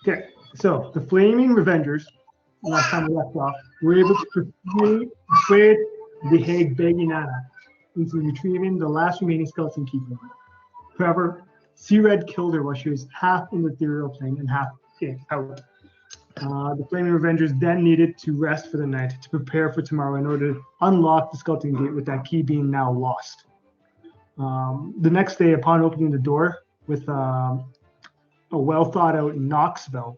Okay, so the Flaming Revengers, last time we left off, were able to persuade the Hague Baginana into retrieving the last remaining skeleton keeper. However, Sea Red killed her while she was half in the ethereal plane and half out. The Flaming Revengers then needed to rest for the night to prepare for tomorrow in order to unlock the skeleton gate with that key being now lost. The next day, upon opening the door with a well thought out knock spell,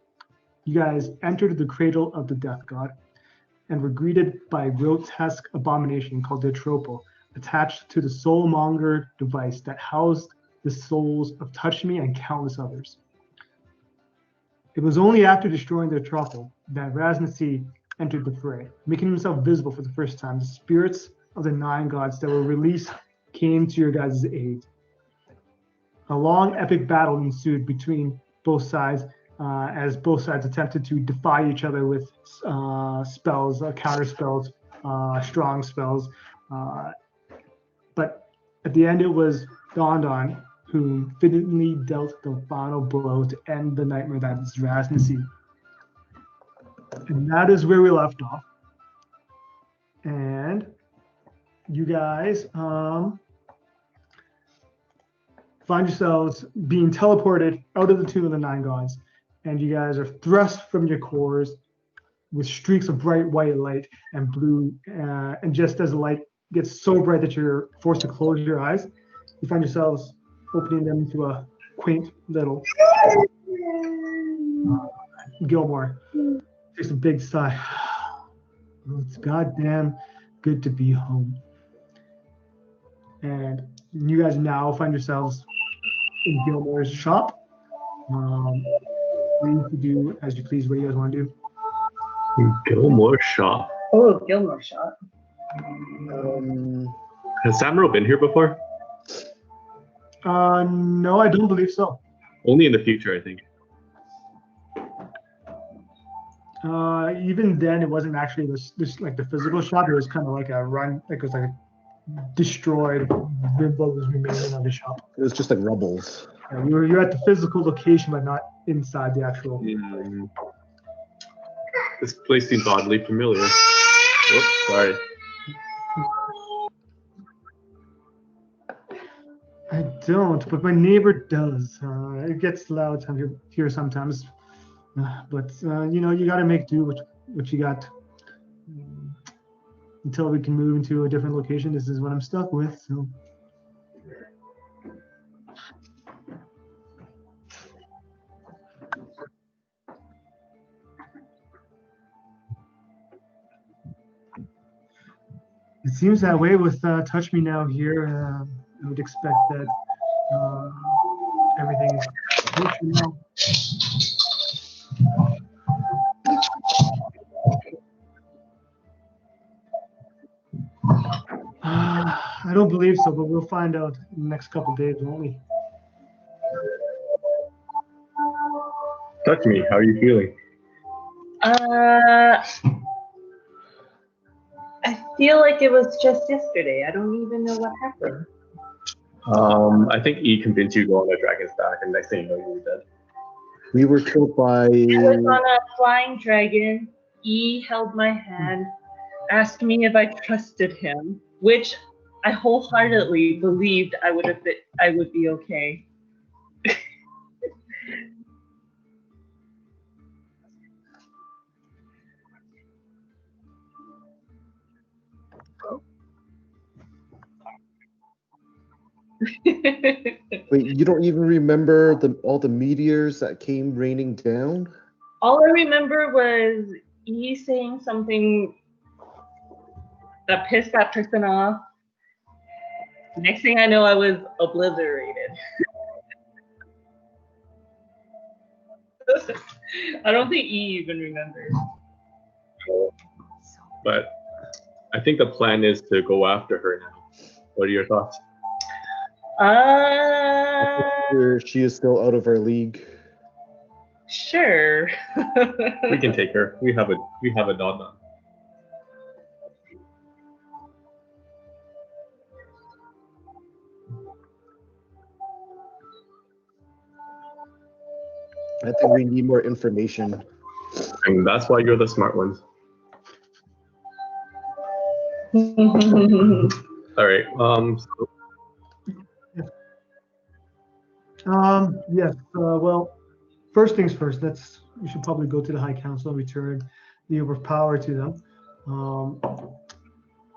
you guys entered the cradle of the death god and were greeted by a grotesque abomination called the Tropo, attached to the soulmonger device that housed the souls of Touchme and countless others. It was only after destroying the Tropo that Ras Nsi entered the fray, making himself visible for the first time. The spirits of the 9 gods that were released came to your guys' aid. A long epic battle ensued between both sides as both sides attempted to defy each other with spells, counter spells, strong spells. But at the end, it was Dondon who fittingly dealt the final blow to end the nightmare that is Ras Nsi. And that is where we left off. And you guys find yourselves being teleported out of the Tomb of the 9 Gods, and you guys are thrust from your cores with streaks of bright white light and blue, and just as the light gets so bright that you're forced to close your eyes, you find yourselves opening them into a quaint little Gilmore takes a big sigh. It's goddamn good to be home. And you guys now find yourselves in Gilmore's shop. Free to do as you please. What do you guys want to do? Gilmore's shop. Oh, Gilmore's shop. Has Samro been here before? No, I don't believe so. Only in the future, I think. Even then, it wasn't actually this like the physical shop. It was kind of like a run, like it was like a destroyed what was remaining of the shop. It was just like rubbles. Yeah, you're at the physical location, but not inside the actual. This place seems oddly familiar. Whoops, sorry. I don't, but my neighbor does. It gets loud here sometimes, but you know, you got to make do with what you got until we can move into a different location. This is what I'm stuck with. So. It seems that way with Touchme now here. I would expect that everything is working now. I don't believe so, but we'll find out in the next couple of days, won't we? Touchme, how are you feeling? I feel like it was just yesterday. I don't even know what happened. I think E convinced you to go on the dragon's back, and next thing you know, you were dead. We were killed by. I was on a flying dragon. E held my hand, asked me if I trusted him, which I wholeheartedly believed I would be okay. Wait, you don't even remember all the meteors that came raining down? All I remember was E saying something that pissed that person off. Next thing I know, I was obliterated. I don't think E even remembers. But I think the plan is to go after her now. What are your thoughts? She is still out of our league. Sure. We can take her. We have a Donna. I think we need more information. And that's why you're the smart ones. All right. Yes. Well, first things first. We should probably go to the High Council and return the orb of power to them.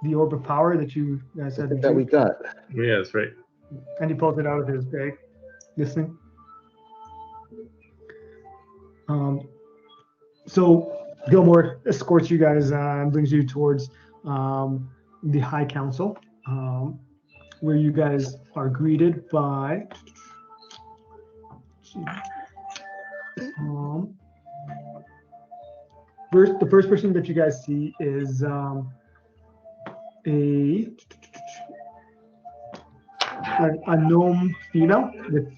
The orb of power that you guys I had. think that we got. Yeah, that's right. And he pulls it out of his bag. This thing. So Gilmore escorts you guys and brings you towards the High Council, where you guys are greeted by the first person that you guys see is a gnome female with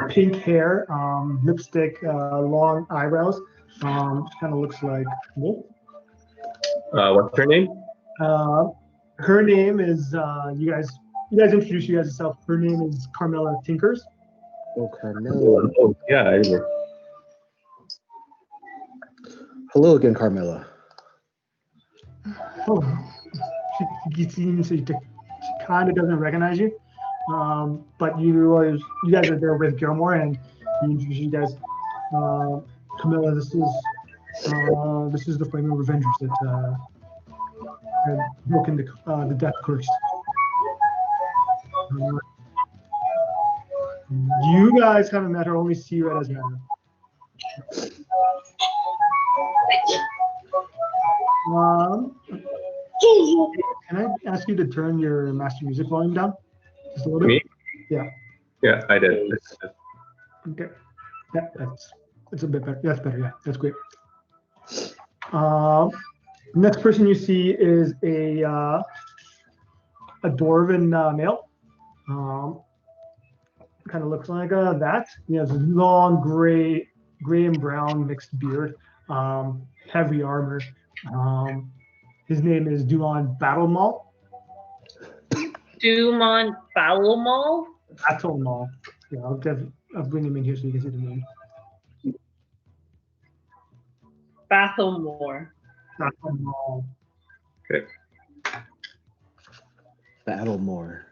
pink hair, lipstick, long eyebrows. Kind of looks like Wolf. What's her name? Her name is you guys introduce you guys yourself. Her name is Carmela Tinkers. Oh, Carmela. Oh, yeah. I know. Hello again, Carmela. Oh, she seems she kind of doesn't recognize you, but you guys are there with Gilmore, and he introduces you guys. Camilla, this is the Flaming Revengers that had broken the death curse. You guys haven't met her, only see her as Nana. Can I ask you to turn your master music volume down just a little bit? Me? Yeah. Yeah, I did. Okay. Yeah, that's a bit better. That's better. Yeah, that's great. Next person you see is a dwarven male. Kind of looks like that. He has a long gray and brown mixed beard, heavy armor. His name is Dumont Battlemall. Dumont Battlemall? Battlemall. Yeah, I'll bring him in here so you can see the name. Battlemore. Battlemall. Okay. Battlemore.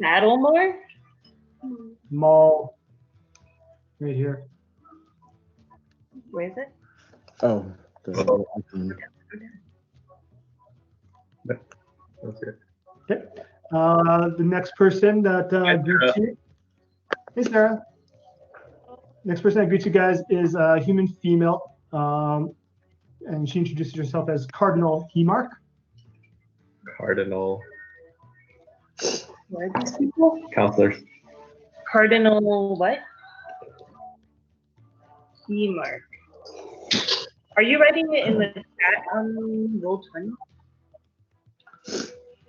Battlemore? Mall. Right here. Where is it? Oh. That's it. Okay. The next person that greets you. Hey, Sarah. Next person that greets you guys is a human female, and she introduces herself as Cardinal Hemark. Cardinal. What are these people? Counselors. Cardinal what? Hemark. Are you writing it in the chat on Roll20?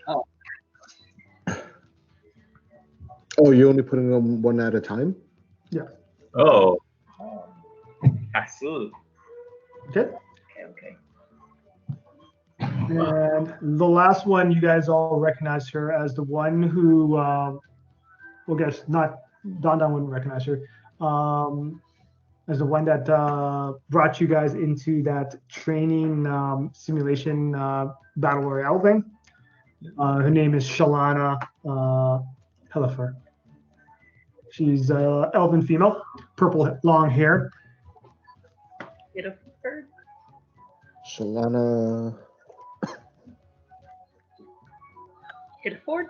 Oh. Oh, you're only putting them one at a time? Yeah. Oh. Castle. Okay. Okay. And the last one, you guys all recognize her as the one who, well, guess not, Don wouldn't recognize her, as the one that brought you guys into that training simulation battle royale thing. Her name is Shalana Hellifer. She's elven female, purple long hair. Pitiford? Shalana. Pitiford?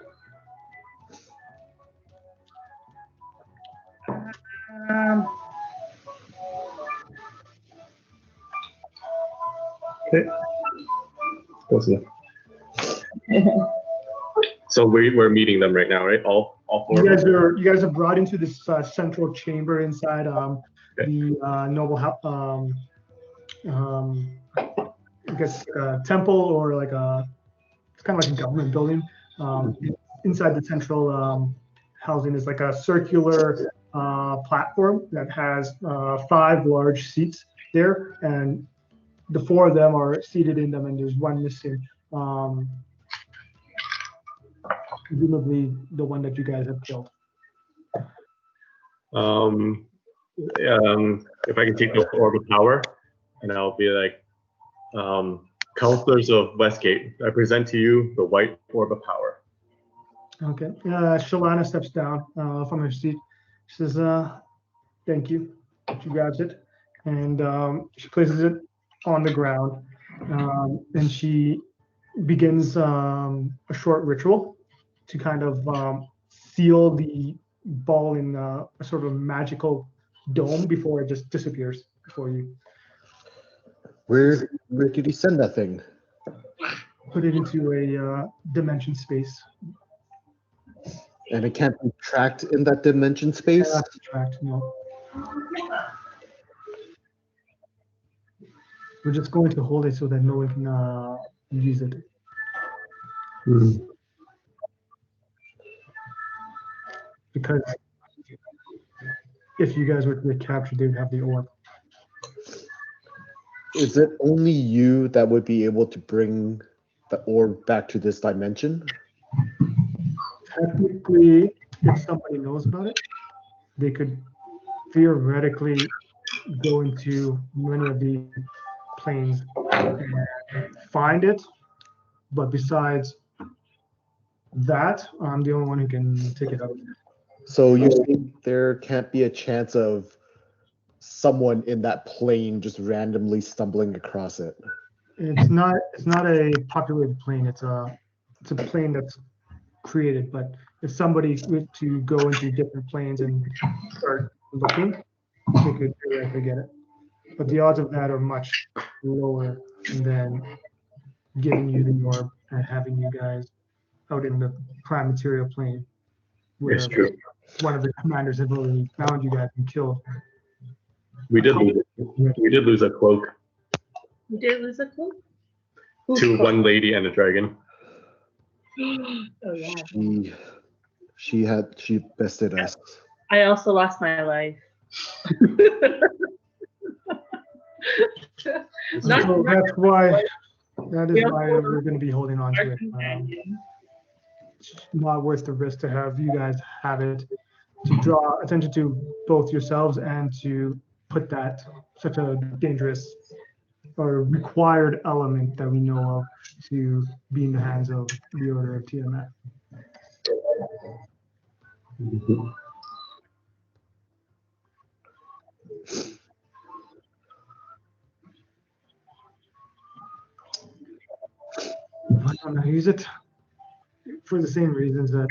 Okay. So we're meeting them right now, right? All four. You guys are brought into this central chamber inside the noble I guess temple, or like it's kind of like a government building. Inside the central housing is like a circular platform that has 5 large seats there, and the 4 of them are seated in them, and there's one missing. Presumably the one that you guys have killed. if I can take the orb of power, and I'll be like, counselors of Westgate, I present to you the white orb of power. Okay. Shalana steps down from her seat. She says, "Thank you." She grabs it and she places it on the ground, and she begins a short ritual to kind of seal the ball in a sort of magical dome before it just disappears before you. Where did he send that thing? Put it into a dimension space. And it can't be tracked in that dimension space? Tracked, no. We're just going to hold it so that no one can use it. Because if you guys were to get captured, they would have the orb. Is it only you that would be able to bring the orb back to this dimension? Technically, if somebody knows about it, they could theoretically go into many of the planes and find it. But besides that, I'm the only one who can take it out. So you think there can't be a chance of someone in that plane just randomly stumbling across it? It's not a populated plane. It's a plane that's created. But if somebody were to go into different planes and start looking, they could theoretically get it. But the odds of that are much lower than giving you the orb and having you guys out in the prime material plane, where It's true. one of the commanders have already found you guys and killed. We did lose a cloak You did lose a clue? to one lady and a dragon. Oh yeah. She bested us. I also lost my life. Not So that's why. That is Yeah. why we're going to be holding on to our it. companion. It's not worth the risk to have you guys have it, to draw attention to both yourselves and to put that such a dangerous or required element that we know of to be in the hands of the Order of Tiamat. I don't know, use it for the same reasons that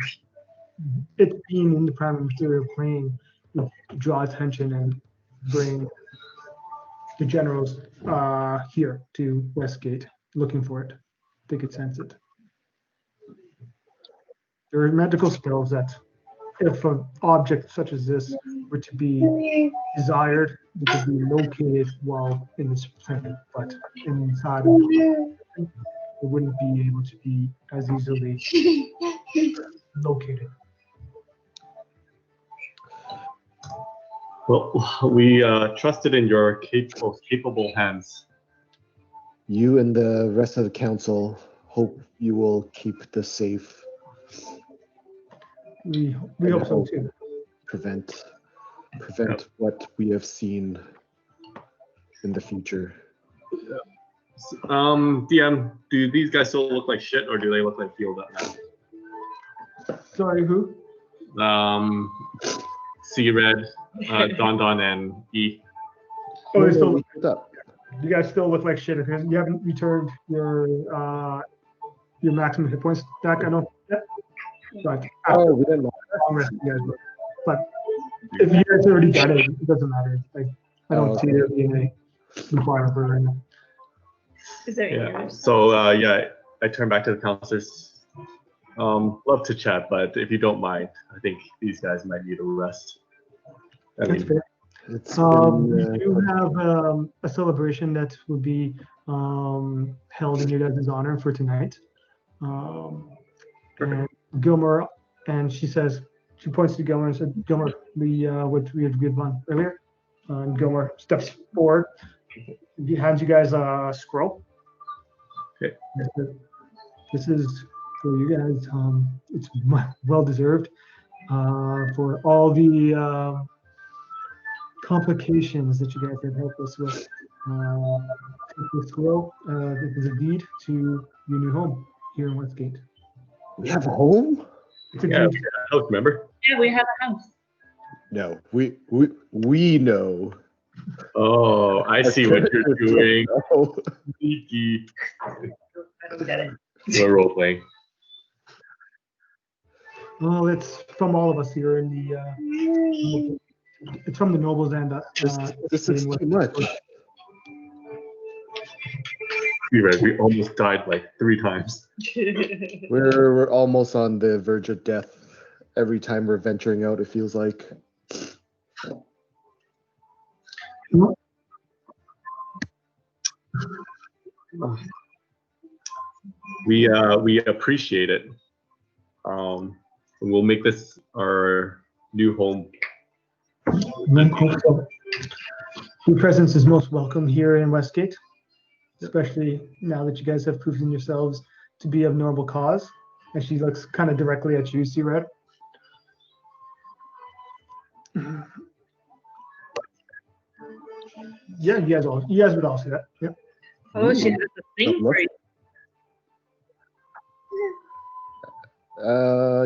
it being in the prime material plane would draw attention and bring the generals here to Westgate looking for it. They could sense it. There are medical spells that, if an object such as this were to be desired, it could be located while in this planet, but inside of it, it wouldn't be able to be as easily located. Well, we trusted in your most capable hands. You and the rest of the council hope you will keep this safe. We hope so too. Prevent what we have seen in the future. DM, do these guys still look like shit, or do they look like healed up now? Sorry, who? C-Red, Don, and E. Oh, they still, What's up? you guys still look like shit. You haven't returned your maximum hit points back, I don't yet. But Oh, we didn't know. I'll rest you guys. But if you guys already done it, it doesn't matter. Like, I don't see there being a requirement for it right now. Is there Yeah. yours? So I turn back to the counselors. Love to chat, but if you don't mind, I think these guys might need a rest. I That's mean, fair. It's We been, do have a celebration that would be held in your guys' honor for tonight. And Gilmer, and she points to Gilmer and said, Gilmer, we had a good one earlier. Gilmer steps forward. He hands you guys a scroll. Okay. This is for you guys. It's well deserved for all the complications that you guys have helped us with. This will, this is a deed to your new home here in Westgate. We have a home? It's a Yeah, deed. remember? Yeah, we have a house. No, we know. Oh, I see what you're doing. No. Sneaky. I don't get it. We're role playing. Well, it's from all of us here in the. It's from the nobles and This is too much. We almost died like 3 times. We're almost on the verge of death every time we're venturing out, it feels like. We appreciate it. We'll make this our new home. Your presence is most welcome here in Westgate, especially now that you guys have proven yourselves to be of noble cause. And she looks kind of directly at you, see Red. Yeah, you guys would all see that. Yeah. Oh, she has a thing for you.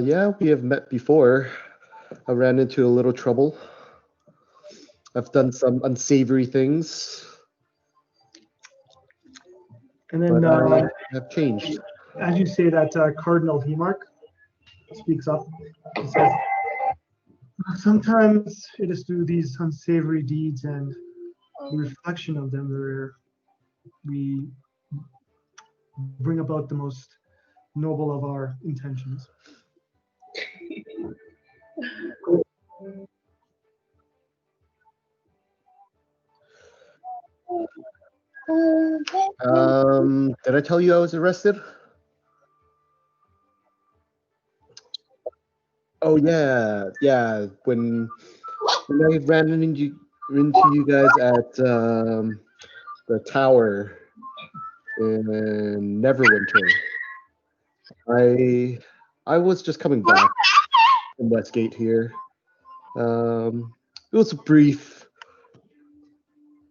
Yeah, we have met before. I ran into a little trouble. I've done some unsavory things, And then but I have changed. as you say that, Cardinal Hemark speaks up. He says, sometimes it is through these unsavory deeds and the reflection of them where we bring about the most noble of our intentions. Did I tell you I was arrested? Oh yeah. When I ran into you guys at the tower in Neverwinter, I was just coming back from Westgate here. It was a brief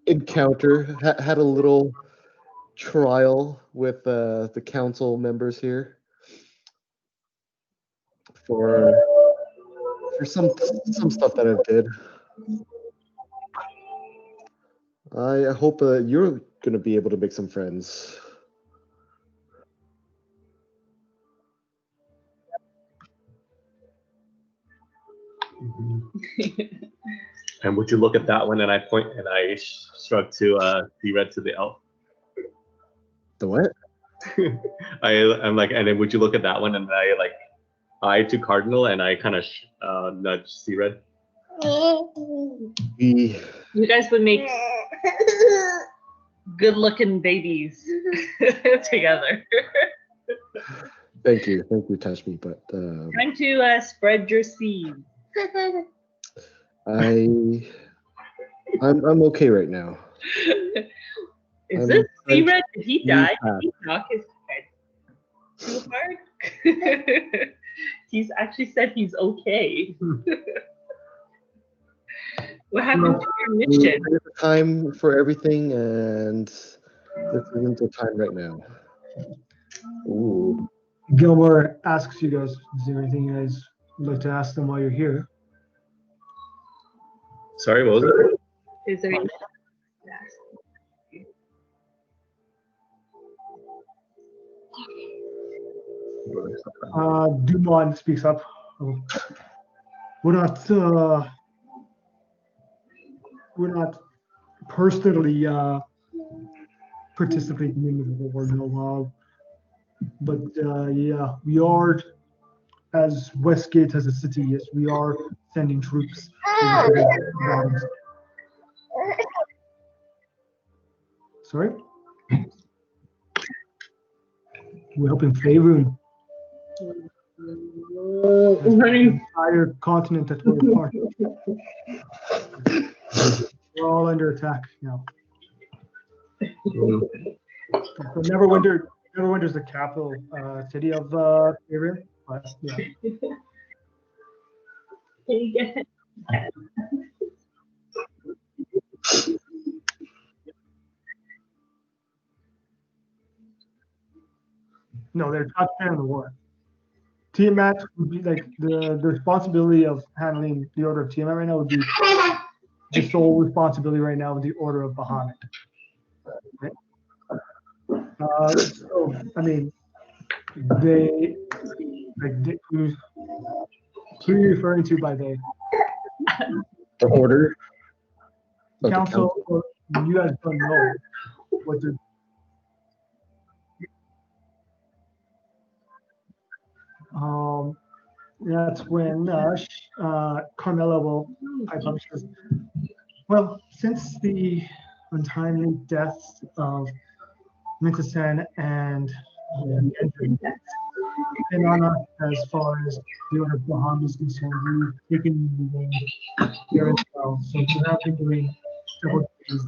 encounter. Had a little trial with the council members here for some stuff that I did. I hope you're gonna be able to make some friends. And would you look at that one? And I point and I shrug to Red to the elf. The what? I'm like, and then would you look at that one? And I like eye to Cardinal and I kind of nudge C-Red. You guys would make good-looking babies together. Thank you, Touchme. But Time to spread your seed. I'm okay right now. Is this C-Red? Did he die? Did he knock his head too hard? He's actually said he's okay. What happened to your mission? There's a time for everything, and this isn't the time right now. Ooh. Gilmore asks you guys, is there anything you guys would like to ask them while you're here? Sorry, what was it? Is there anything? Dumont speaks up. We're not personally participating in the war, no. But yeah, we are, as Westgate as a city, yes, we are sending troops. Sorry? We're helping Faerûn. The entire continent that we're a part of. We're all under attack now. So Neverwinter is the capital city of Faerûn. Yeah. No, they're top 10 in the war. Tiamat would be like the responsibility of handling the Order of Tiamat right now would be the sole responsibility right now with the Order of Bahamut. Right? So, I mean, they, like, who are you referring to by they? The order. The Oh, the council, or you guys don't know what the that's when Carmela will pipe up. She says, well, since the untimely deaths of Mintasen and Inanna, as far as the Order of Bahamut is concerned, we've taken the name here as well. So we have been doing several things,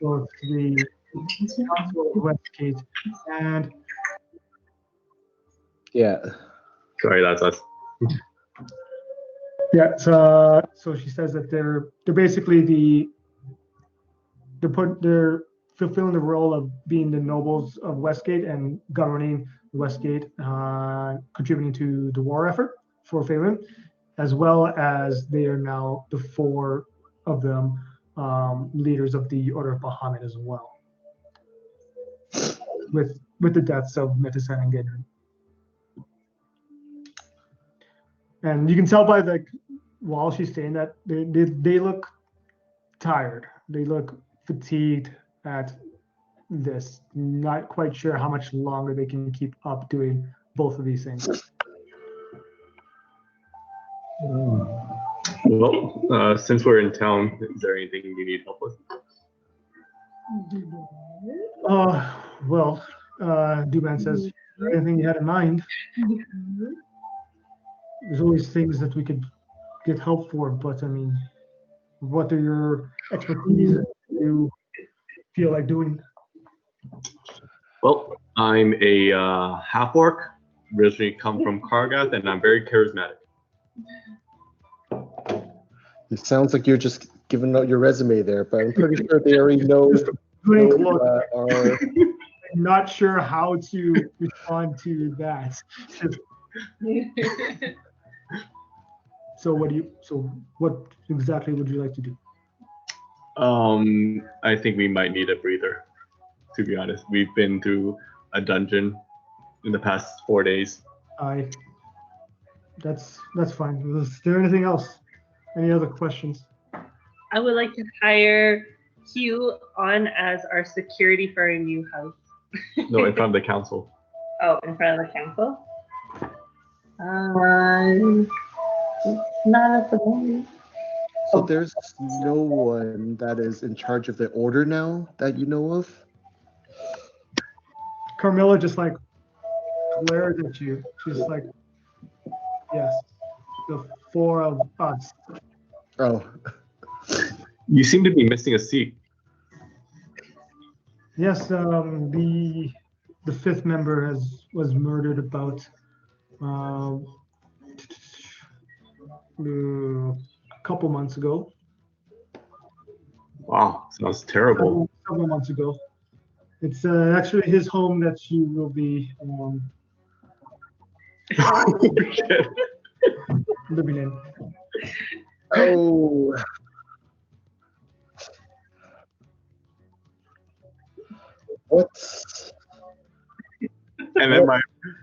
both the Council of Westgate and Yeah. Sorry, that's us. yeah, so she says that they're basically they're fulfilling the role of being the nobles of Westgate and governing Westgate, contributing to the war effort for Faerûn, as well as they are now the four of them leaders of the Order of Bahamut as well, with the deaths of Metasen and Gedrin. And you can tell by while she's saying that they look tired. They look fatigued at this. Not quite sure how much longer they can keep up doing both of these things. Well, since we're in town, is there anything you need help with? Well, Duban says, anything you had in mind? There's always things that we could get help for, but I mean, what are your expertise that you feel like doing? Well, I'm a half-orc, originally come from Kargath, and I'm very charismatic. It sounds like you're just giving out your resume there, but I'm pretty sure they already know. I'm not sure how to respond to that. So what exactly would you like to do? I think we might need a breather, to be honest. We've been through a dungeon in the past 4 days. That's fine. Is there anything else? Any other questions? I would like to hire Hugh on as our security for our new house. No, in front of the council. Oh, in front of the council? Not at the moment. So there's no one that is in charge of the order now that you know of? Carmilla just like glares at you. She's like, yes, the four of us. Oh. You seem to be missing a seat. Yes, the fifth member was murdered about a couple months ago. Wow, sounds terrible. Several months ago. It's actually his home that she will be living in. Oh. What's And then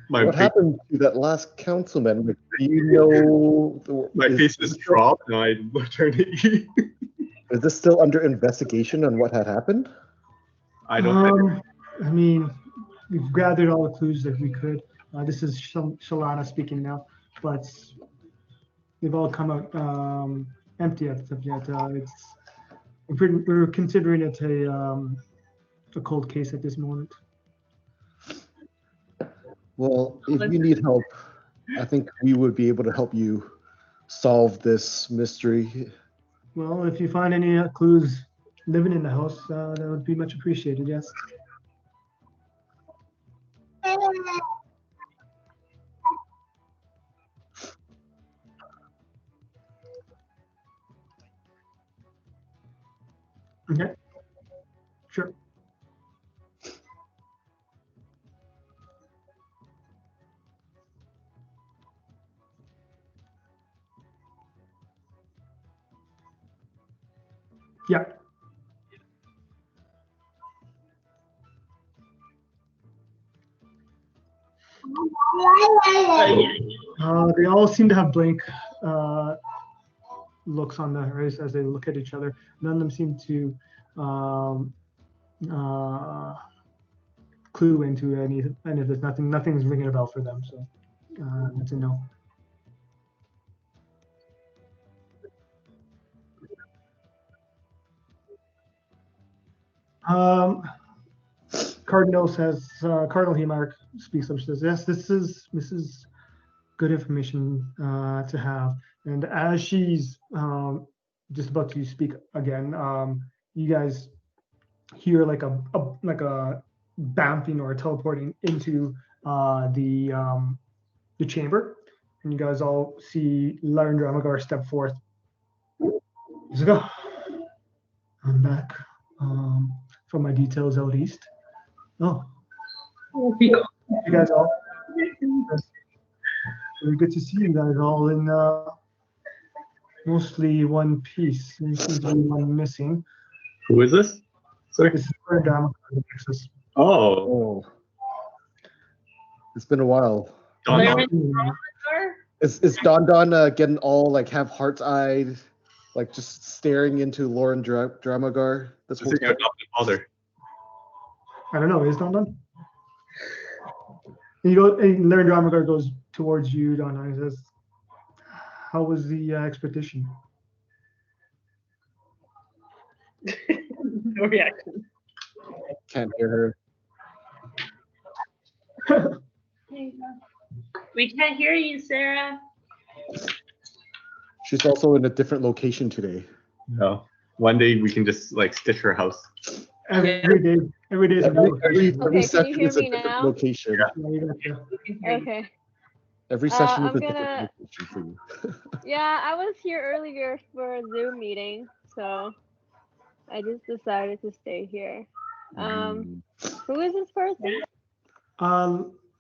what happened to that last councilman? Do you know? My face is dropped, and I turned to E. Is this still under investigation on what had happened? I don't. I mean, we've gathered all the clues that we could. This is Shalana speaking now, but they've all come out empty as of yet. We're considering it a cold case at this moment. Well, if you need help, I think we would be able to help you solve this mystery. Well, if you find any clues living in the house, that would be much appreciated, yes. Okay, sure. Yeah. They all seem to have blank looks on their face as they look at each other. None of them seem to clue into any of this. Nothing's ringing a bell for them. So that's a no. Cardinal Hemark speaks up. She says, "Yes, this is good information to have." And as she's just about to speak again, you guys hear like a bouncing or a teleporting into the chamber, and you guys all see Larendrammagar step forth. He's like, "Oh, I'm back from my details out east. Oh, you guys all. Very good to see you guys all in mostly one piece. There seems to be one missing. Who is this? Sorry. This is Larendrammagar, Nexus. Oh. It's been a while. Don. Is Don getting all like have heart-eyed, like just staring into Larendrammagar? This This is your adopted father. I don't know. Is Don? And Larendrammagar goes towards you, Don, and says, "How was the expedition?" No reaction. Can't hear There you go. We can't hear you, Sarah. her. She's also in a different location today. No. One day we can just like stitch her house. Every day is a new location. Every Okay, can you session hear is a me different now? location. Yeah, you gotcha. Okay. Every session is I'm a different gonna- location for you. Yeah, I was here earlier for a Zoom meeting, so I just decided to stay here. Who is this person?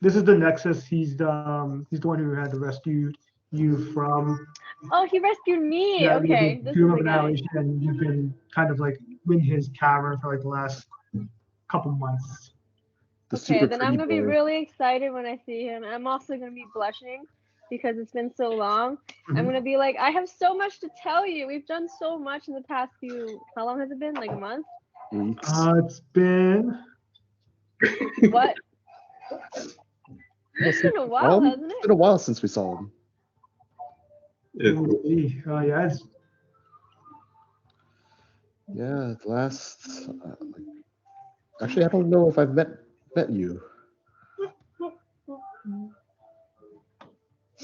This is the Nexus. He's the one who had rescued you from Oh, he rescued me. Okay, the this is Doom of the guy. Annihilation, and you've been kind of like in his cavern for like the last couple months. The Okay, super then I'm pretty gonna be boy. really excited when I see him. I'm also gonna be blushing because it's been so long. I'm gonna be like, I have so much to tell you. We've done so much in the past few. How long has it been? Like a month? Weeks. It's been What? It's been a while, hasn't It's it? been a while since we saw him. yeah, it's Yeah, the last. Actually, I don't know if I've met you.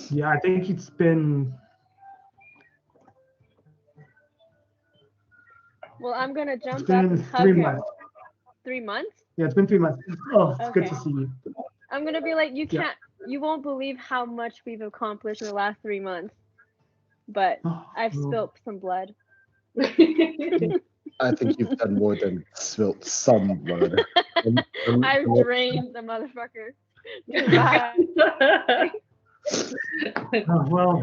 yeah. I think it's been Well, I'm gonna it's jump up been and hug 3 him. months. 3 months? Yeah, it's been 3 months. Oh, it's good to Okay. see you. I'm gonna be like, you Yeah. can't, you won't believe how much we've accomplished in the last 3 months. But I've Oh, spilt some blood. I think you've done more than spilt some blood. I've drained the motherfucker. Goodbye. well,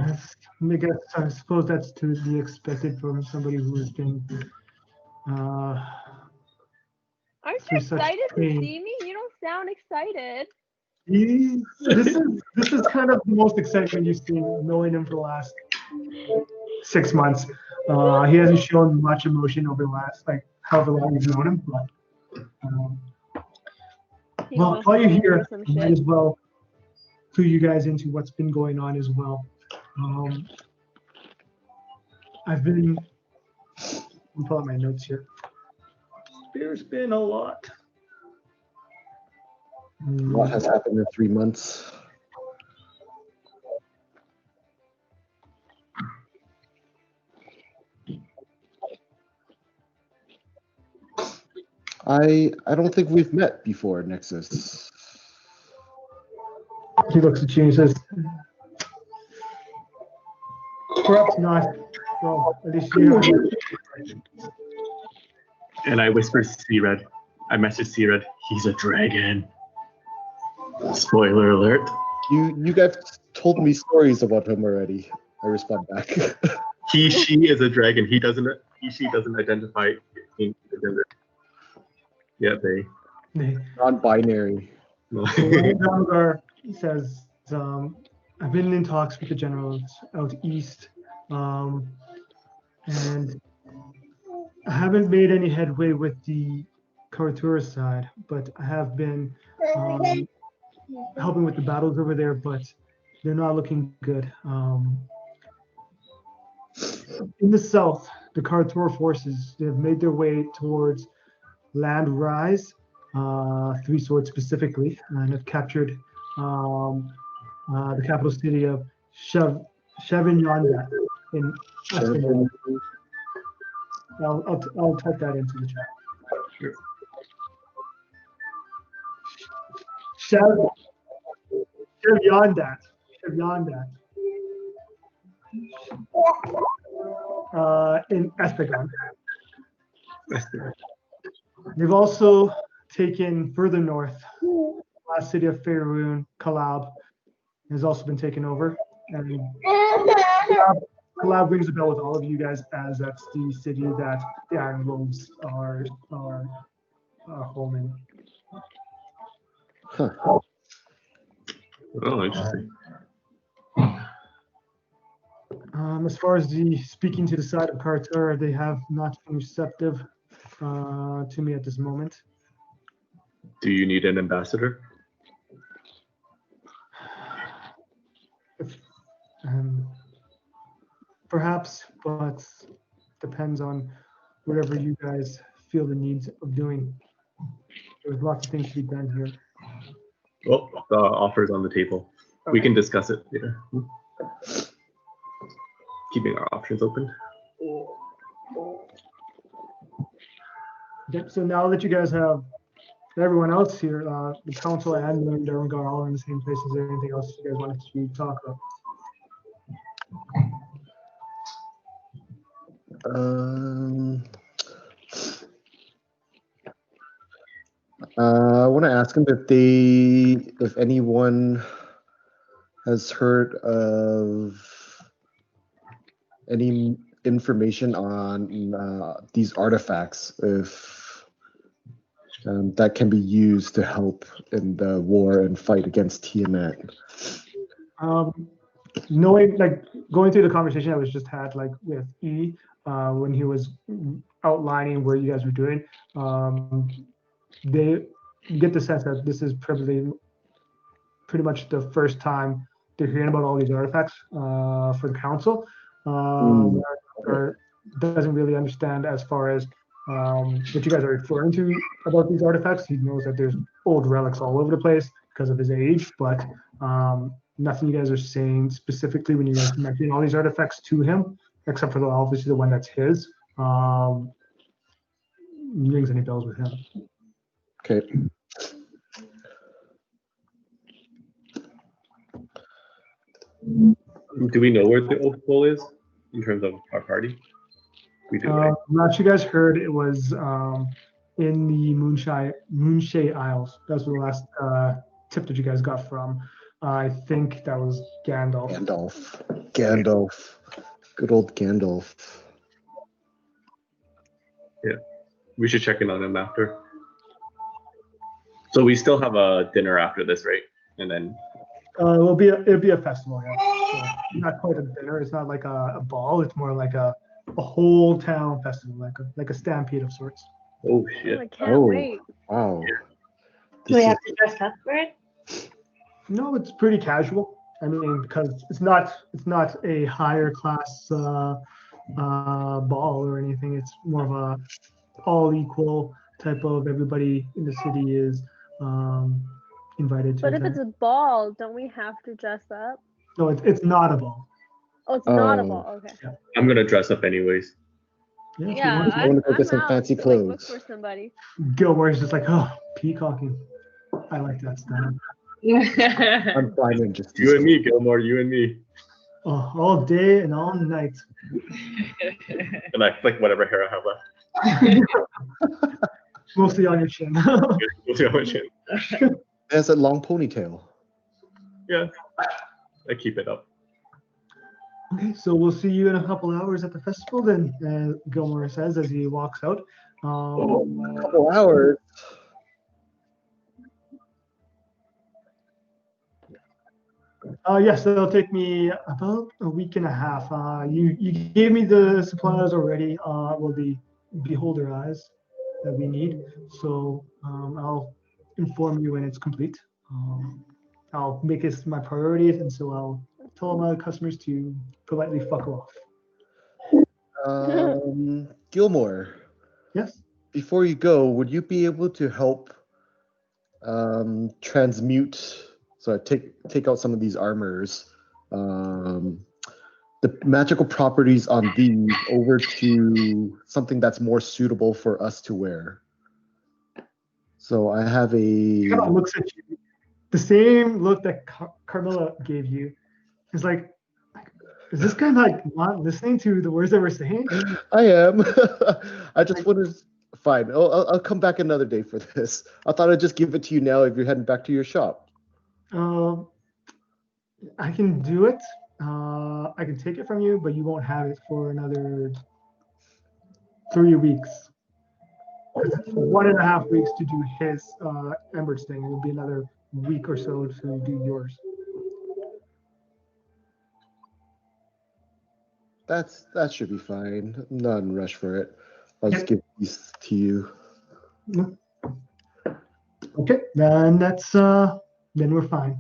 I suppose that's to be expected from somebody who has been Aren't you through such excited to pain. see me? You don't sound excited. This is kind of the most excitement you've seen knowing him for the last 6 months. He hasn't shown much emotion over the last like however long you've known him. But He well, must while you're be here, through some I might shit. as well clue you guys into what's been going on as well. I've been. Let me pull out my notes here. There's been a lot. What has happened in 3 months? I don't think we've met before, Nexus. He looks at you and says, "Perhaps not. Well, at least you haven't." And I whisper to Seared. I message Seared, he's a dragon. Spoiler alert. You guys told me stories about him already. I respond back. She is a dragon. He he, she doesn't identify in the gender. Yeah, they. Non-binary. Larendrammagar says, I've been in talks with the generals out east, and I haven't made any headway with the Kara-tur side, but I have been helping with the battles over there, but they're not looking good. In the south, the Kara-tur forces, they've made their way towards Land Rise, Three Swords specifically, and have captured the capital city of Shevinyanda in Western. I'll type that into the chat. Sure. Shevinyanda. In Estegon. They've also taken further north. The last city of Faerûn, Kalab, has also been taken over. And Kalab rings a bell with all of you guys, as that's the city that the Iron Wolves are home in. Huh. Oh, interesting. As far as the speaking to the side of Kara-tur, they have not been receptive to me at this moment. Do you need an ambassador? Perhaps, but depends on whatever you guys feel the needs of doing. There's lots of things to be done here. Well, the offer's on the table. We can discuss it later. Keeping our options open. Yep, so now that you guys have everyone else here, the council and Larendrammagar are all in the same place. Is there anything else you guys wanted to talk about? I want to ask him if anyone has heard of any information on these artifacts, if that can be used to help in the war and fight against Tiamat. Knowing, like, going through the conversation that was just had, like, with E, when he was outlining where you guys were doing, they get the sense that this is pretty much the first time they're hearing about all these artifacts for the council. Or doesn't really understand as far as what you guys are referring to about these artifacts. He knows that there's old relics all over the place because of his age, but nothing you guys are saying specifically when you guys mention all these artifacts to him, except for obviously the one that's his, rings any bells with him. Okay. Do we know where the old bowl is in terms of our party? We do, right? Last you guys heard, it was in the Moonshade Isles. That's the last tip that you guys got from. I think that was Gandalf. Gandalf. Good old Gandalf. Yeah, we should check in on him after. So we still have a dinner after this, right? And then it'll be a festival, yeah. So not quite a dinner. It's not like a ball. It's more like a whole town festival, like a stampede of sorts. oh shit! I can't wait. Wow. Do we have to dress up for it? No, it's pretty casual. I mean, because it's not a higher class ball or anything. It's more of a all equal type of, everybody in the city is invited to. But if it's a ball, don't we have to dress up? No, it's not a ball. Oh, it's not a ball. Okay. Yeah. I'm gonna dress up anyways. Yeah, if you Yeah, want I wanna go get some out fancy to, like, look clothes. for somebody. to. Gilmore's just like, oh, peacocking. I like that stuff. I'm fine and just You and me, Gilmore. You and me. Oh, all day and all night. And I flick whatever hair I have left. Mostly on your chin. We'll see how much it- It has a long ponytail. Yeah, I keep it up. Okay, so we'll see you in a couple hours at the festival. Then Gilmore says as he walks out. Couple hours. Yes, it'll take me about a week and a half. You gave me the supplies already. Well, the beholder eyes that we need. So I'll inform you when it's complete. I'll make this my priorities, and so I'll tell my customers to politely fuck off. Gilmore, Yes. before you go, would you be able to help transmute? So take out some of these armors. The magical properties on these over to something that's more suitable for us to wear. So I have He kind of looks at you, the same look that Carmilla gave you. He's like, is this guy not listening to the words that we're saying? I am. I just wanted. Fine. I'll come back another day for this. I thought I'd just give it to you now if you're heading back to your shop. I can do it. I can take it from you, but you won't have it for another 3 weeks. Because it's 1.5 weeks to do his Embers thing. It'll be another week or so to do yours. That should be fine. I'm not in a rush for it. I'll just give these to you. Okay, then that's then we're fine.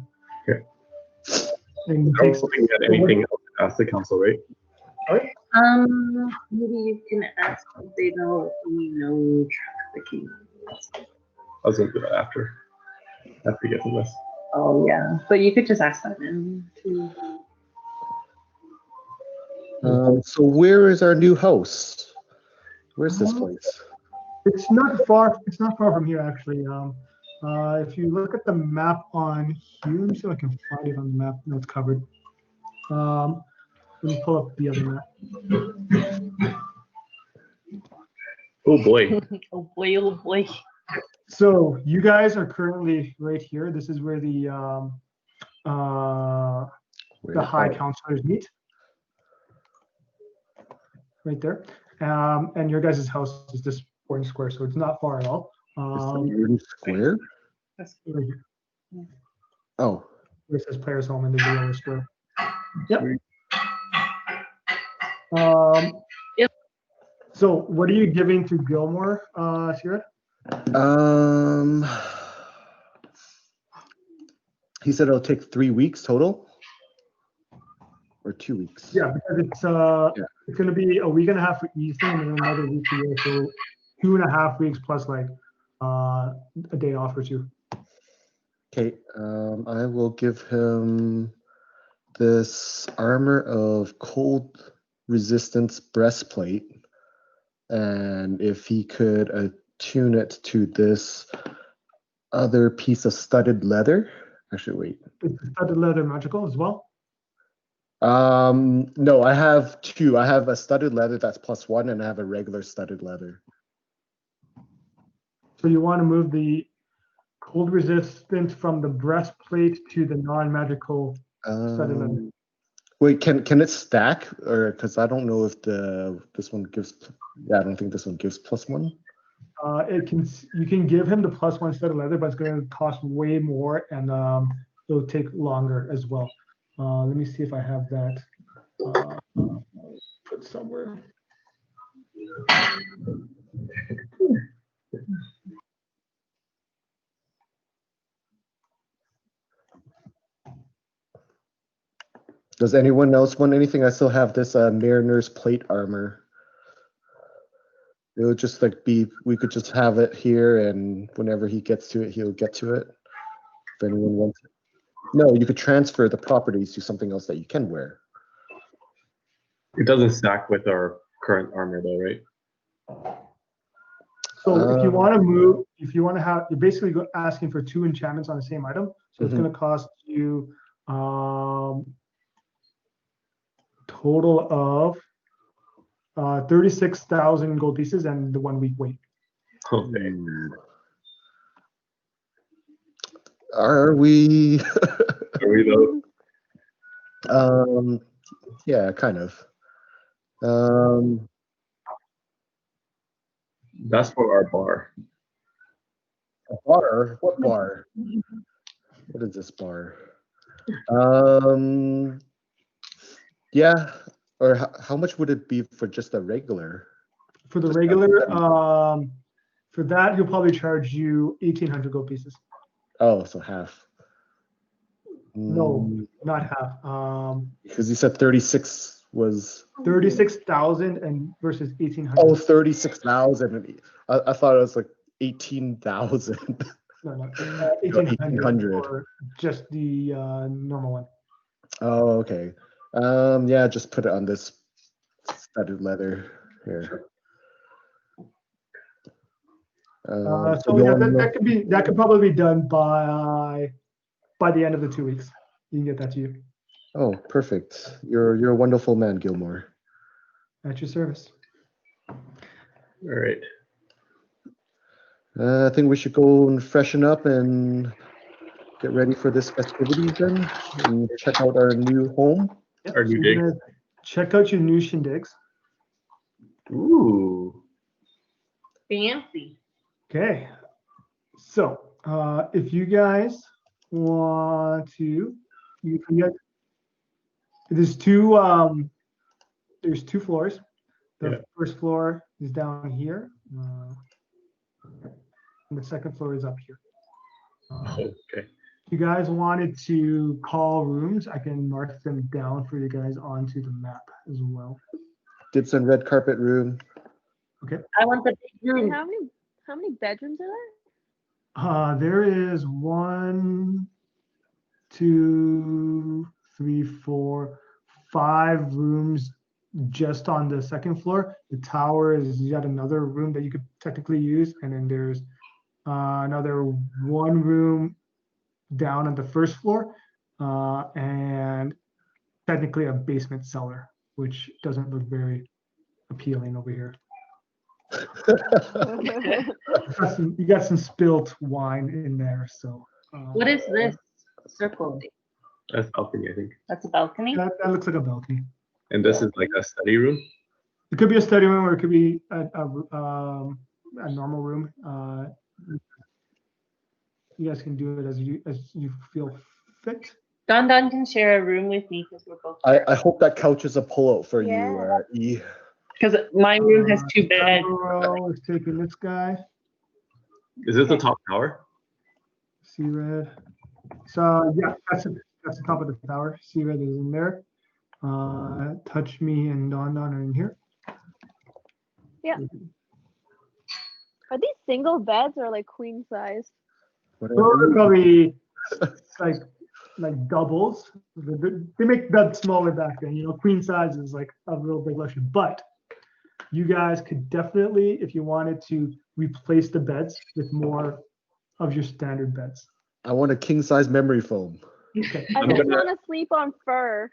Okay. And I don't think we had anything else to ask the council, right? Maybe you can ask if they know we know trafficking. I was gonna do that after we get from this. Oh yeah, but you could just ask that now too. So where is our new house? Where's this place? It's not far. It's not far from here, actually. If you look at the map on here, let me see if I can find it on the map that's covered. Let me pull up the other map. Oh boy. Oh boy, oh boy. So you guys are currently right here. This is where the High Councilors meet. Right there. And your guys' house is this orange square, so it's not far at all. Orange square? Right here. Oh. Where it says players home in the yellow square. Yep. Yep. So what are you giving to Gilmore, Sierra? He said it'll take 3 weeks total, or 2 weeks. Yeah, because it's going to be a week and a half for Ethan and another week for you, so 2.5 weeks plus like a day off or two. Okay, I will give him this armor of cold resistance breastplate, and if he could attune it to this other piece of studded leather. Actually, wait. Is studded leather magical as well? No, I have two. I have a studded leather that's +1, and I have a regular studded leather. So you want to move the cold resistance from the breastplate to the non-magical studded leather. Wait, can it stack, or because I don't know if this one gives? Yeah, I don't think this one gives +1. It can. You can give him the +1 studded leather, but it's going to cost way more, and it'll take longer as well. Let me see if I have that put somewhere. Does anyone else want anything? I still have this Mariner's plate armor. It would just we could just have it here, and whenever he gets to it, he'll get to it. If anyone wants it. No, you could transfer the properties to something else that you can wear. It doesn't stack with our current armor though, right? So if you want to move, if you want to have, you're basically asking for 2 enchantments on the same item. So it's going to cost you total of 36,000 gold pieces and the 1 week wait. Okay. Are we? Are we though? Yeah, kind of. That's for our bar. A bar? What bar? What is this bar? Yeah. Or how much would it be for just a regular? For the regular, for that, he'll probably charge you 1,800 gold pieces. Oh, so half. No, Mm, not half. because you said 36 was 36,000 and versus 1,800. oh 36,000. I thought it was like 18,000. No, no, 1,800. 1,800 for just the normal one. Oh, okay. Yeah, just put it on this studded leather here. So yeah, that could probably be done by the end of the 2 weeks. You can get that to you. Oh, perfect. You're a wonderful man, Gilmore. At your service. All right. I think we should go and freshen up and get ready for this festivities then, and check out our new home. Yep, Our new so dig. you're gonna check out your new shindigs. Ooh. Fancy. Okay. So if you guys want to, you can get, there's two floors. The Yeah. first floor is down here. And the second floor is up here. Okay. If you guys wanted to call rooms, I can mark them down for you guys onto the map as well. Dibs on red carpet room. I want the big And room. how many bedrooms are there? There is 1, 2, 3, 4, 5 rooms just on the second floor. The tower is yet another room that you could technically use, and then there's another 1 room down on the first floor, and technically a basement cellar, which doesn't look very appealing over here. You got some spilt wine in there, so. What is this circle thing? That's balcony, I think. That's a balcony? That looks like a balcony. And this is like a study room. It could be a study room, or it could be a normal room. You guys can do it as you feel fit. Don can share a room with me because we're both. I hope that couch is a pullout for Yeah. you, E. Because my room has 2 beds. Row is taking this guy. Is this the top tower? See red. So yeah, that's the top of the tower. See red is in there. Touchme and Don are in here. Are these single beds or like queen size? Those are probably like doubles. They make beds smaller back then. You know, queen size is like a real big luxury. But you guys could definitely, if you wanted to, replace the beds with more of your standard beds. I want a king size memory foam. Okay. I I'm just gonna- want to sleep on fur.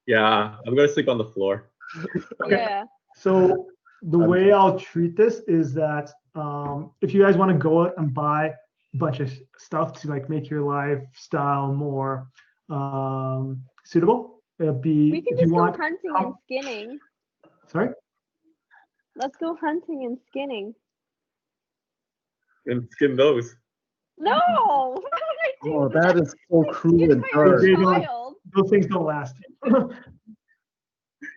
Yeah, I'm gonna sleep on the floor. Okay. Yeah. So the way I'll treat this is that if you guys want to go out and buy a bunch of stuff to like make your lifestyle more suitable, it'll be We can if you just go want. hunting and skinning. Sorry. Let's go hunting and skinning. And skin those. No! Why would I do Oh, that is so cruel You and are dark. They don't- child. Those things don't last.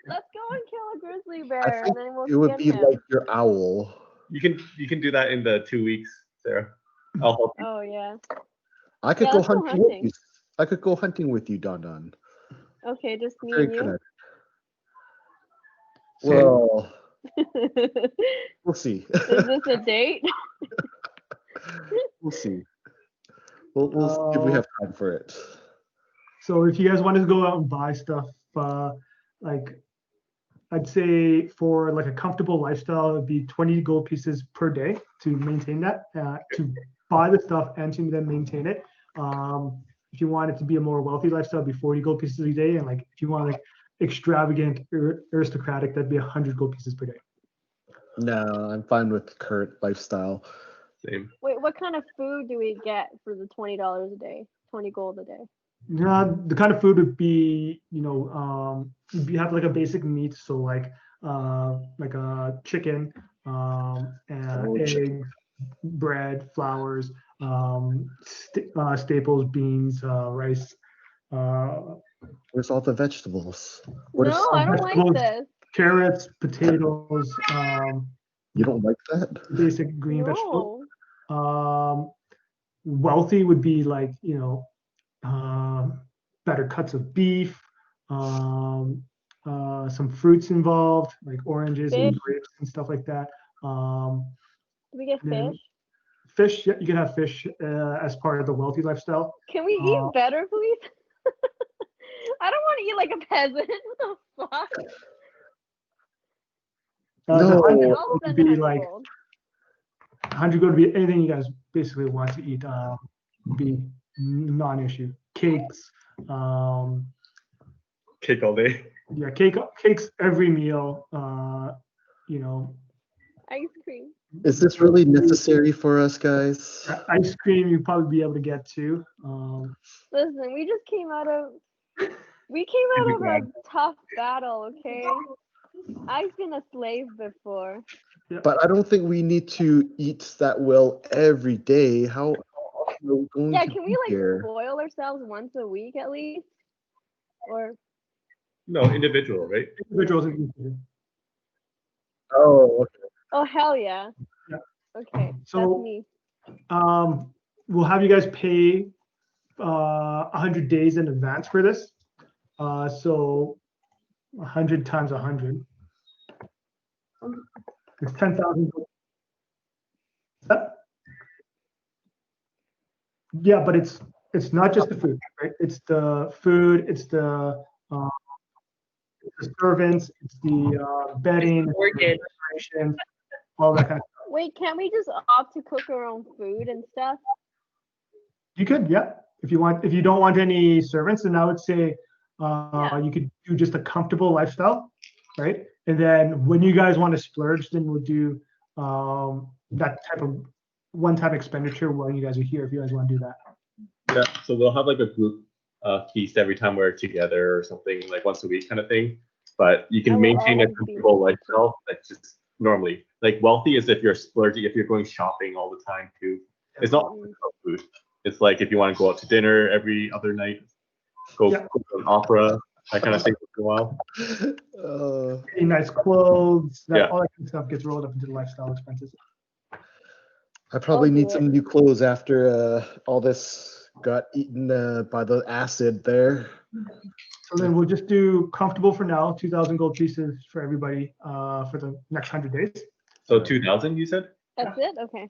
Let's go and kill a grizzly I bear think and then we'll it would skin be him. like your owl. You can do that in the 2 weeks, Sarah. I'll help you. Oh yeah. I could Yeah, go let's go hunting with hunting. you. I could go hunting with you, Don. Okay, just me Very and you. good. So Well, Is we'll see. this a date? We'll see. We'll see if we have time for it. So if you guys wanted to go out and buy stuff, like I'd say for like a comfortable lifestyle, it'd be 20 gold pieces per day to maintain that, to buy the stuff and to then maintain it. If you want it to be a more wealthy lifestyle, it'd be 40 gold pieces a day. And like if you want like extravagant, aristocratic, that'd be 100 gold pieces per day. No, I'm fine with current lifestyle. Same. Wait, what kind of food do we get for the $20 a day? 20 gold a day. Yeah, the kind of food would be, you have like a basic meat, so like a chicken, and eggs, bread, flours, staples, beans, rice. Where's all the vegetables? What is, No, I don't like vegetables, this. carrots, potatoes, you don't like that? basic green vegetables. No. Wealthy would be like, better cuts of beef, some fruits involved, like oranges and Fish. grapes and stuff like that. Do we get And then fish? Fish, yeah, you can have fish as part of the wealthy lifestyle. Can we eat better, please? I don't want to eat like a peasant. What the fuck? The No. 100 I'll would spend be 100 like gold. 100 would be anything you guys basically want to eat. Would be non-issue. Cakes, Cake all day. yeah, cakes every meal. Ice cream. Is this really necessary for us, guys? Ice cream you'd probably be able to get too. Listen, we just came out of a tough battle, okay? I've been a slave before. But I don't think we need to eat that well every day. How are we going Yeah, to can be we like here? spoil ourselves once a week at least? Or No, individual, right? Individuals included. Oh, okay. oh hell yeah. Yeah. Okay, So- that's me. We'll have you guys pay 100 days in advance for this. So 100 times 100. It's 10,000. Yeah, but it's not just the food, right? It's the food, it's the servants, it's the bedding, it's the Orchid. decorations, all that kind of stuff. Wait, can't we just opt to cook our own food and stuff? You could, yeah. If you want, if you don't want any servants, then I would say you could do just a comfortable lifestyle, right? And then when you guys want to splurge, then we'll do that type of one-time expenditure while you guys are here. If you guys want to do that. Yeah. So we'll have like a group feast every time we're together or something, like once a week kind of thing. But you I can will maintain a always be comfortable there. lifestyle. That's just normally like wealthy is if you're splurging, if you're going shopping all the time too. It's not Mm. about food. It's like if you want to go out to dinner every other night, go Yeah. to an opera, that kind of thing for a while. Any nice clothes, Yeah. all that kind of stuff gets rolled up into the lifestyle expenses. I probably I'll need do some new clothes after all this got eaten by the acid there. So then we'll just do comfortable for now, 2,000 gold pieces for everybody for the next 100 days. So 2,000, you said? That's it? Okay.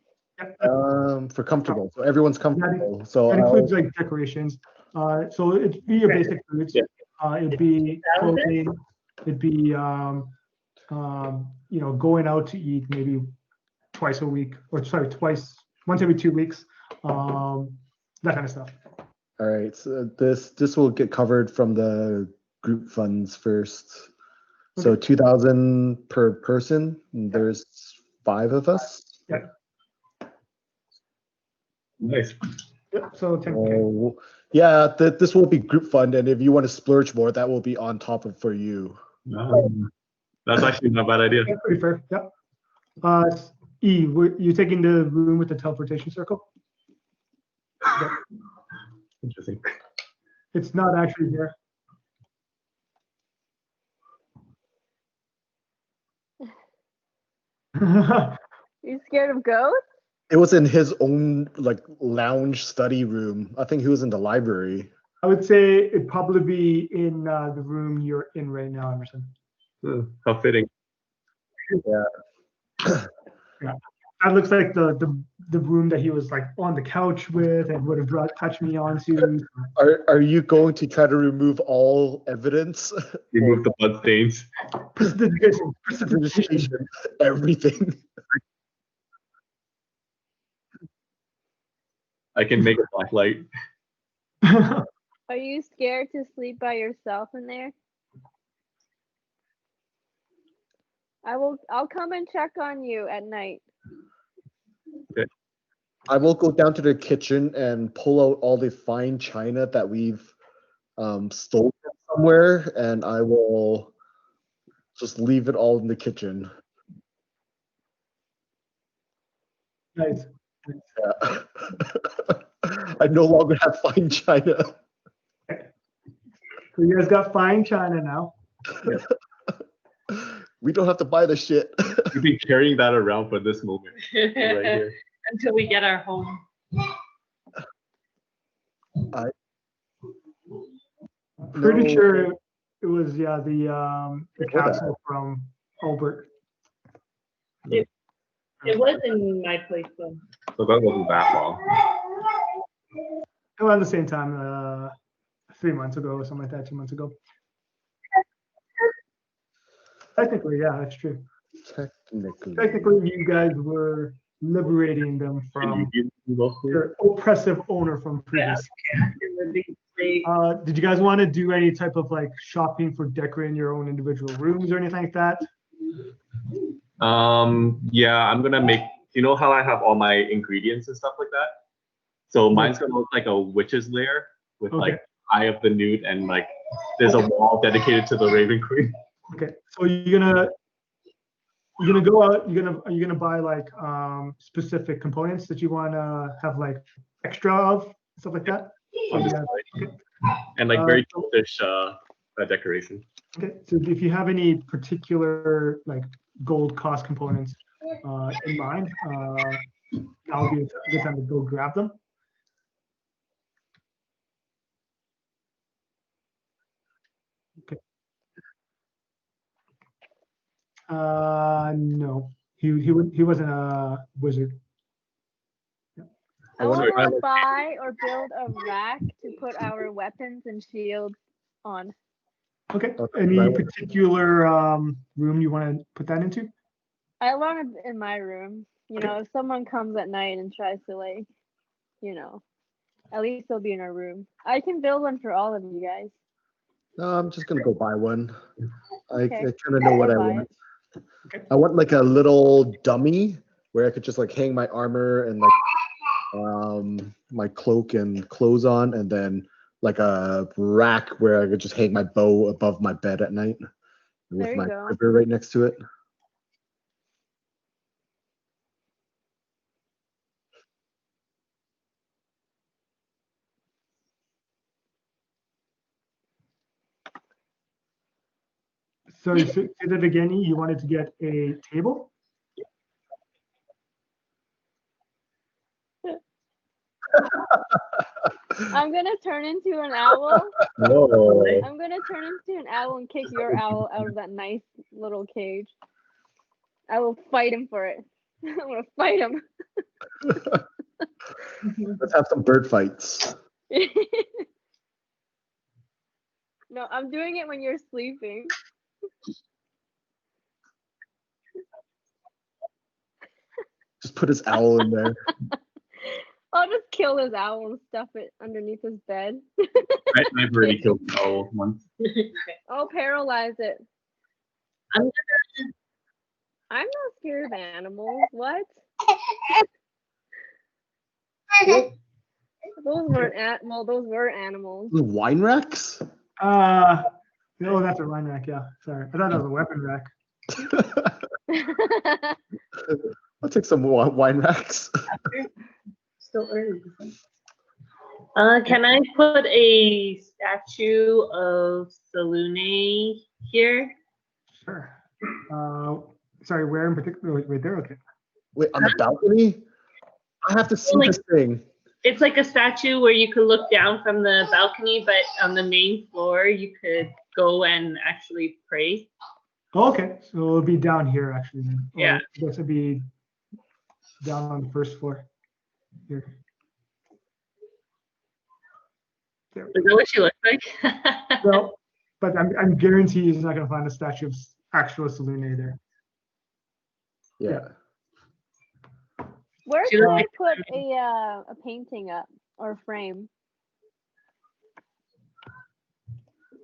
For comfortable, so everyone's comfortable. So That includes like decorations. So it'd be your basic foods. Yeah. It'd be clothing. It'd be going out to eat maybe twice a week, or sorry, once every 2 weeks. That kind of stuff. all right, so this will get covered from the group funds first. So 2,000 per person. And there's 5 of us. Yeah. Nice. Yep. So 10K. Oh, yeah, this will be group fund, and if you want to splurge more, that will be on top of for you. That's actually not a bad idea. That's pretty fair. Yep. You taking the room with the teleportation circle? Interesting. It's not actually here. You scared of ghosts? It was in his own like lounge study room. I think he was in the library. I would say it'd probably be in the room you're in right now, Emerson. How fitting. That looks like the room that he was like on the couch with and would have brought Touchme onto. Are you going to remove all evidence? Remove the blood stains. Precipitation. Everything. I can make a black light. Are you scared to sleep by yourself in there? I'll come and check on you at night. I will go down to the kitchen and pull out all the fine china that we've stole it somewhere, and I will just leave it all in the kitchen. Nice. Yeah. I no longer have fine china. So you guys got fine china now. We don't have to buy the shit. We've been carrying that around for this moment right here. Until we get our home. Pretty No. sure it was the castle from Albert. It was in my place though. So that wasn't that long. Around the same time, 3 months ago or something like that, 2 months ago. Technically, yeah, that's true. Technically, you guys were liberating them from their oppressive owner from previous. Did you guys want to do any type of like shopping for decorating your own individual rooms or anything like that? Yeah, I'm gonna make. You know how I have all my ingredients and stuff like that? So mine's gonna look like a witch's lair with like Eye of the Newt, and like there's a wall dedicated to the Raven Queen. Okay, so you're gonna go out. Are you gonna buy like specific components that you want to have like extra of, stuff like that? And like very fish decoration. Okay, so if you have any particular like gold cost components in mind, that would be a good time to go grab them. Okay. No, he wasn't a wizard. I want to buy or build a rack to put our weapons and shields on. Okay. Any particular room you want to put that into? I want it in my room. You know, if someone comes at night and tries to like, you know, at least they'll be in our room. I can build one for all of you guys. No, I'm just gonna go buy one. I Okay. kind of know what I want. I want like a little dummy where I could just like hang my armor and like my cloak and clothes on, and then like a rack where I could just hang my bow above my bed at night with my quiver right next to it. So say that again. You wanted to get a table? I'm gonna turn into an owl. Whoa. I'm gonna turn into an owl and kick your owl out of that nice little cage. I will fight him for it. I'm gonna fight him. Let's have some bird fights. No, I'm doing it when you're sleeping. Just put his owl in there. I'll just kill his owl and stuff it underneath his bed. I've already killed an owl once. I'll paralyze it. I'm not scared of animals. What? Those weren't those were animals. Wine racks? No, that's a wine rack. Yeah, sorry. I thought that was a weapon rack. I'll take some wine racks. still early. Can I put a statue of Selune here? Sure. Sorry, where in particular? Right there. Okay. Wait, on the balcony? I have to see this thing. It's like a statue where you could look down from the balcony, but on the main floor you could go and actually pray. Oh, okay, so it'll be down here actually. Then. Yeah. I guess it'll be down on the first floor. Here. There. Is that what she looks like? Well, but I'm guaranteed he's not going to find a statue of actual Selune there. Yeah. Where should I put a painting up or a frame?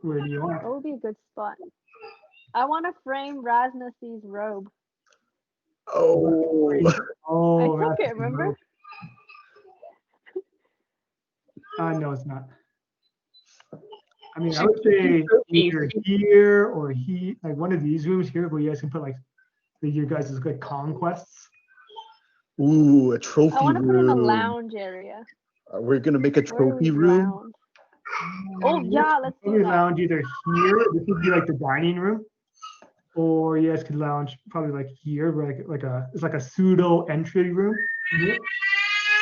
Where do you want? What would be a good spot? I want to frame Ras Nsi's robe. Oh. Oh, I took it, remember? No, it's not. I mean, I would say either here or like one of these rooms here where you guys can put like your guys' like conquests. Ooh, a trophy I want to put in a room. lounge area. We're gonna make a trophy room. Lounge. Oh yeah, let's do Probably that. lounge either here. This would be like the dining room, or you guys could lounge probably like here, where it's like a pseudo entry room. Here.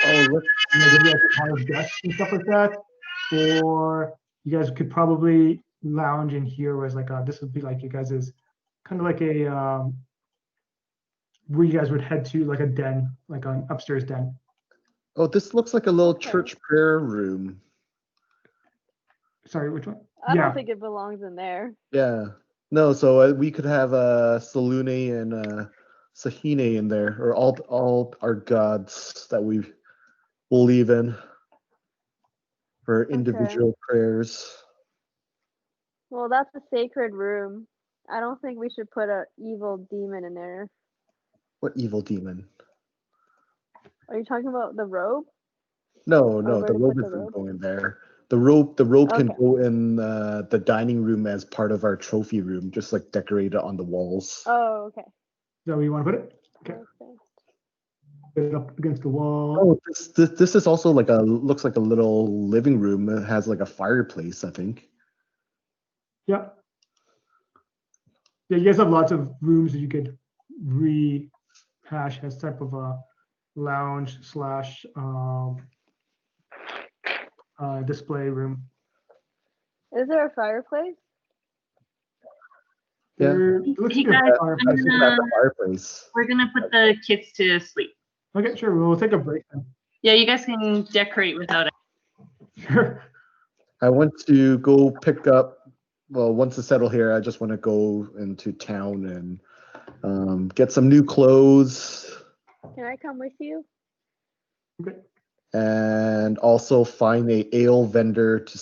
Oh, look. You know, maybe like a lot of desks and stuff like that. Or you guys could probably lounge in here, whereas like this would be like you guys is kind of like a where you guys would head to like a den, like an upstairs den. Oh, this looks like a little church prayer room. Sorry, which one? I don't think it belongs in there. Yeah. No, so we could have Salune and Sahine in there, or all our gods that we believe in for individual prayers. Well, that's a sacred room. I don't think we should put a evil demon in there. What evil demon? Are you talking about the robe? No, where the to robe put the isn't robe? going there. The robe can Okay. go in the dining room as part of our trophy room, just like decorated on the walls. Oh, okay. Is that where you want to put it? Okay. Put it up against the wall. Oh, this is also like looks like a little living room. It has like a fireplace, I think. Yeah. Yeah, you guys have lots of rooms that you could rehash as type of a lounge slash display room. Is there a fireplace? Yeah. Looks Hey like a guys, fireplace. That's a fireplace. we're gonna put the kids to sleep. Okay, sure. We'll take a break then. Yeah, you guys can decorate without it. Sure. I want to go pick up. Well, once it's settled here, I just want to go into town and get some new clothes. Can I come with you? Okay. And also find a ale vendor to